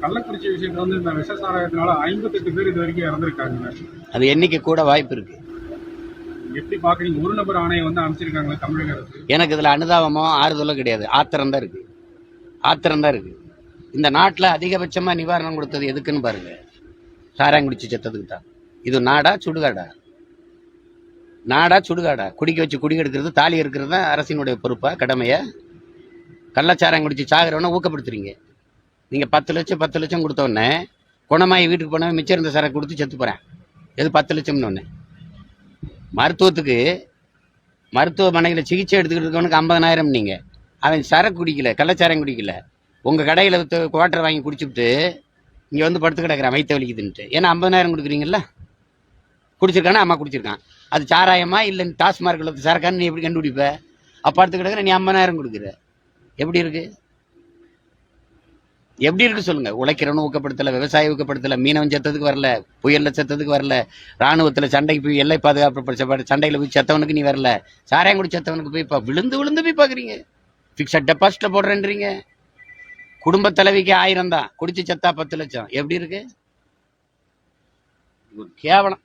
கள்ளக்குறிச்சி விஷயத்துல இந்த விஷ சாராயத்தினால 58 பேர் இது வரைக்கும் இறந்திருக்காங்க. அது எண்ணிக்கை கூட வாய்ப்பு இருக்கு. எப்படி பாக்குறீங்க? ஒரு நபர் ஆணையம் அமைச்சிருக்காங்க தமிழக அரசு. எனக்கு இதுல அனுதாபமோ ஆறுதலோ கிடையாது. ஆத்திரம் தான் இருக்கு. இந்த நாட்டுல அதிகபட்சமா நிவாரணம் கொடுத்தது எதுக்குன்னு பாருங்க. சாராயங்குடிச்சு செத்ததுக்கு தான். இது நாடா சுடுகாடா? குடிக்க வச்சு குடி எடுக்கிறது, தாலி இருக்கிறது தான் அரசினுடைய பொறுப்பா, கடமையா? கள்ளச்சாராயம் குடிச்சு சாகிறவன ஊக்கப்படுத்துறீங்க. நீங்க 10 லட்சம் கொடுத்த உடனே குணமாயி வீட்டுக்கு போன மிச்சம் இருந்த சரக்கு கொடுத்து செத்து போறேன். எது 10 லட்சம்னு ஒண்ணு? மருத்துவமனையில சிகிச்சை எடுத்துக்கிட்டு இருக்கவனுக்கு 50,000 நீங்க. அவன் சரக்கு குடிக்கல, கள்ளச்சாரம் குடிக்கல, உங்க கடையில குவார்டர் வாங்கி குடிச்சுட்டு இங்க வந்து படுத்து கிடக்குறான் வயிற்று வலிக்குதுன்ட்டு. ஏன்னா 50,000 கொடுக்குறீங்கல்ல. குடிச்சிருக்கானா? அம்மா குடிச்சிருக்கான். அது சாராயமா இல்ல டாஸ்மார்க்ல சரக்கான்னு நீ எப்படி கண்டுபிடிப்ப? அப்ப அடுத்து கிடக்குற நீ 50,000 கொடுக்குற. எப்படி இருக்கு சொல்லுங்க? உழைக்கிறவனு ஊக்கப்படுத்தல, விவசாய ஊக்கப்படுத்தல, மீனவன் செத்ததுக்கு வரல, புயல்ல செத்ததுக்கு வரல, ராணுவத்துல சண்டைக்கு போய் எல்லை பாதுகாப்பு சண்டையில போய் செத்தவனுக்கு நீ வரல, சாராயங்குடி செத்தவனுக்கு போய் விழுந்து போய் பாக்குறீங்க. பிக்சட் டெபாசிட்ல போடுறேன்றீங்க. குடும்ப தலைவிக்கு 1000 தான், குடிச்சு செத்தா 10 லட்சம். எப்படி இருக்கு? கேவலம்.